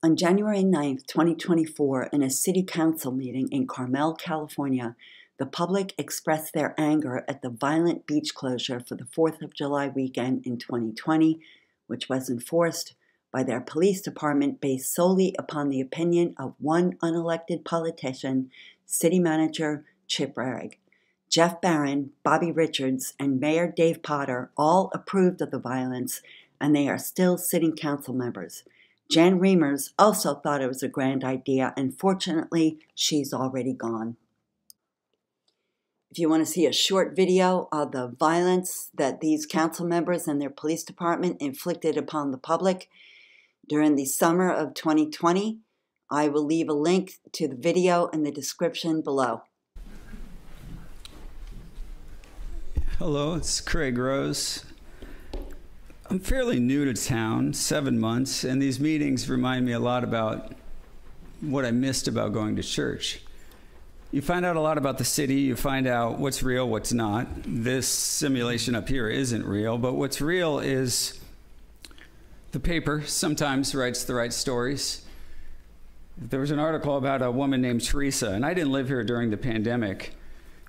On January 9, 2024, in a city council meeting in Carmel, California, the public expressed their anger at the violent beach closure for the 4th of July weekend in 2020, which was enforced by their police department based solely upon the opinion of one unelected politician, City Manager Chip Rerig. Jeff Barron, Bobby Richards, and Mayor Dave Potter all approved of the violence, and they are still sitting council members. Jan Reimers also thought it was a grand idea, and fortunately, she's already gone. If you want to see a short video of the violence that these council members and their police department inflicted upon the public during the summer of 2020, I will leave a link to the video in the description below. Hello, it's Craig Rose. I'm fairly new to town, 7 months, and these meetings remind me a lot about what I missed about going to church. You find out a lot about the city, you find out what's real, what's not. This simulation up here isn't real, but what's real is the paper sometimes writes the right stories. There was an article about a woman named Theresa, and I didn't live here during the pandemic.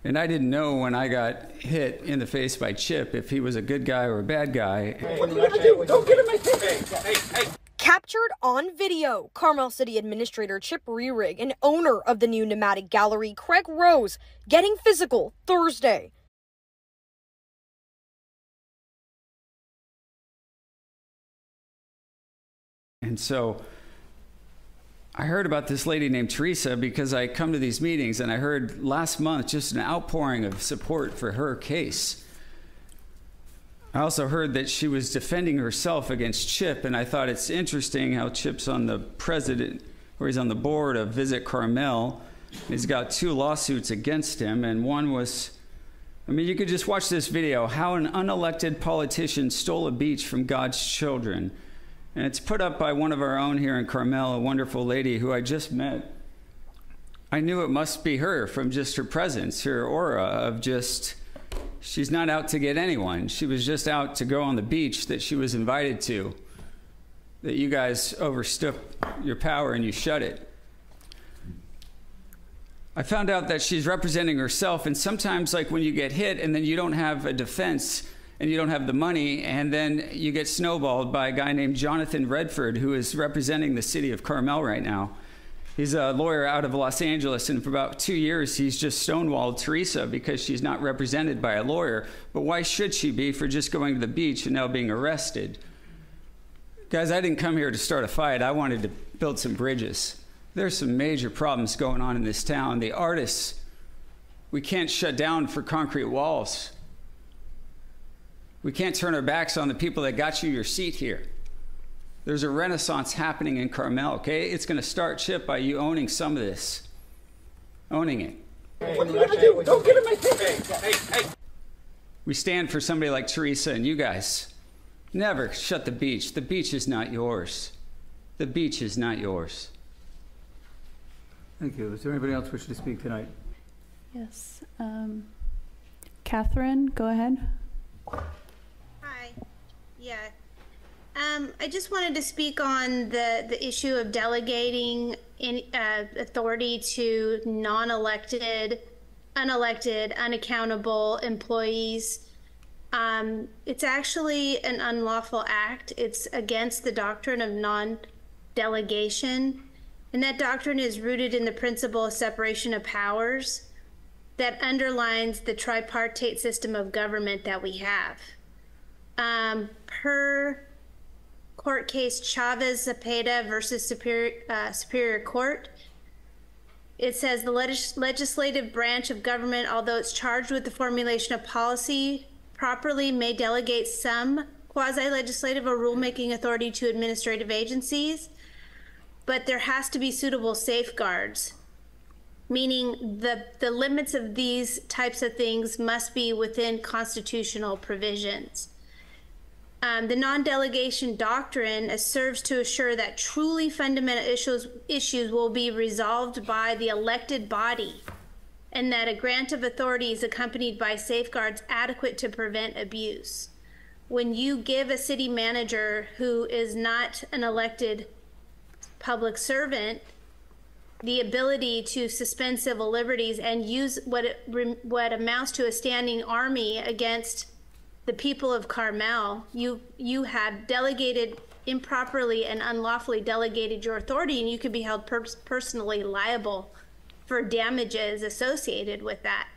And I didn't know when I got hit in the face by Chip if he was a good guy or a bad guy. What are you gonna do? Don't get in my face! Hey. Captured on video, Carmel City Administrator Chip Rerig and owner of the new Pneumatic Gallery, Craig Rose, getting physical Thursday. And so I heard about this lady named Theresa because I come to these meetings, and I heard last month just an outpouring of support for her case. I also heard that she was defending herself against Chip, and I thought it's interesting how Chip's on the president, or he's on the board of Visit Carmel. He's got 2 lawsuits against him, and one was, I mean, you could just watch this video, how an unelected politician stole a beach from God's children. And it's put up by one of our own here in Carmel, a wonderful lady who I just met. I knew it must be her from just her presence, her aura of just, she's not out to get anyone. She was just out to go on the beach that she was invited to, that you guys overstood your power and you shut it. I found out that she's representing herself, and sometimes like when you get hit and then you don't have a defense, and you don't have the money, and then you get snowballed by a guy named Jonathan Redford, who is representing the city of Carmel right now. He's a lawyer out of Los Angeles, and for about 2 years, he's just stonewalled Theresa because she's not represented by a lawyer. But why should she be for just going to the beach and now being arrested? Guys, I didn't come here to start a fight. I wanted to build some bridges. There's some major problems going on in this town. The artists, we can't shut down for concrete walls. We can't turn our backs on the people that got you your seat here. There's a renaissance happening in Carmel, okay? It's going to start, Chip, by you owning some of this. Owning it. What are you gonna do? Don't get in my face! Hey. We stand for somebody like Theresa, and you guys never shut the beach. The beach is not yours. The beach is not yours. Thank you. Is there anybody else wishing to speak tonight? Yes. Catherine, go ahead. Hi. Yeah. I just wanted to speak on the issue of delegating authority to non-elected, unelected, unaccountable employees. It's actually an unlawful act. It's against the doctrine of non-delegation, and that doctrine is rooted in the principle of separation of powers that underlines the tripartite system of government that we have. Per court case Chavez Zepeda versus Superior Court, it says the legislative branch of government, although it's charged with the formulation of policy, properly may delegate some quasi-legislative or rulemaking authority to administrative agencies, but there has to be suitable safeguards, meaning the limits of these types of things must be within constitutional provisions. The non-delegation doctrine serves to assure that truly fundamental issues will be resolved by the elected body, and that a grant of authority is accompanied by safeguards adequate to prevent abuse. When you give a city manager who is not an elected public servant the ability to suspend civil liberties and use what amounts to a standing army against the people of Carmel, you have delegated improperly and unlawfully delegated your authority, and you could be held personally liable for damages associated with that.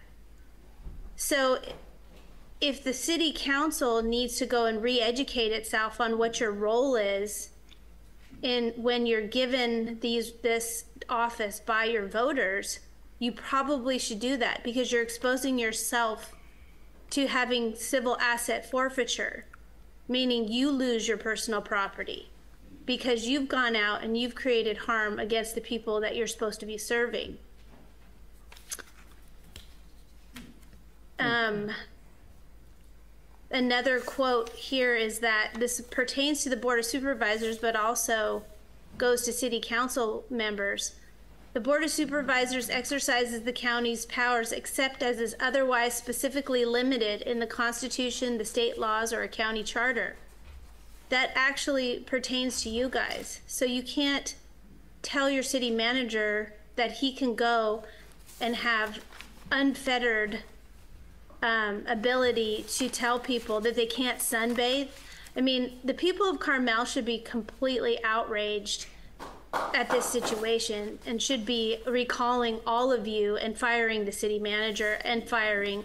So if the city council needs to go and re-educate itself on what your role is when you're given this office by your voters, you probably should do that, because you're exposing yourself to having civil asset forfeiture, meaning you lose your personal property because you've gone out and you've created harm against the people that you're supposed to be serving. Another quote here is that this pertains to the Board of Supervisors, but also goes to city council members. The Board of Supervisors exercises the county's powers except as is otherwise specifically limited in the Constitution, the state laws, or a county charter. That actually pertains to you guys. So you can't tell your city manager that he can go and have unfettered ability to tell people that they can't sunbathe. I mean, the people of Carmel should be completely outraged at this situation and should be recalling all of you and firing the city manager and firing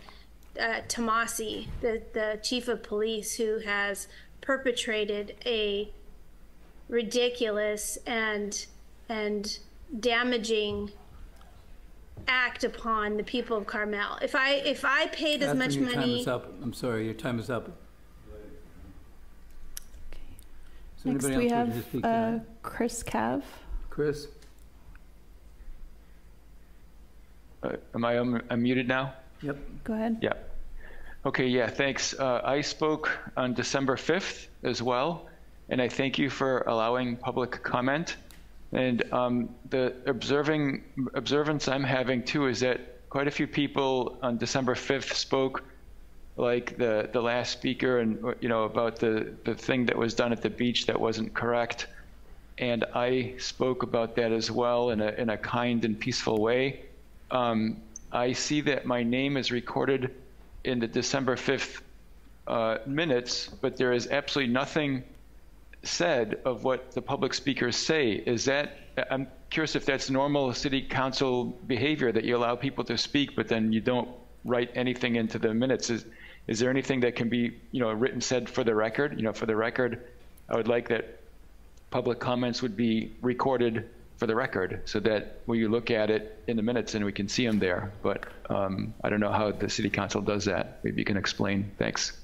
Tomasi, the chief of police, who has perpetrated a ridiculous and damaging act upon the people of Carmel. If I paid as much money. Your time is up. I'm sorry, your time is up. Okay. Next we have Chris Cav. Chris. Am I unmuted now? Yep. Go ahead. Yeah. Okay, yeah, thanks. I spoke on December 5th as well, and I thank you for allowing public comment. And the observance I'm having too is that quite a few people on December 5th spoke like the last speaker, and about the thing that was done at the beach that wasn't correct. And I spoke about that as well in a kind and peaceful way. I see that my name is recorded in the December 5th minutes, but there is absolutely nothing said of what the public speakers say. I'm curious if that's normal city council behavior, that you allow people to speak, but then you don't write anything into the minutes. Is there anything that can be, written, said for the record? For the record, I would like that public comments would be recorded for the record, so that when you look at it in the minutes and we can see them there. But I don't know how the city council does that. Maybe you can explain. Thanks.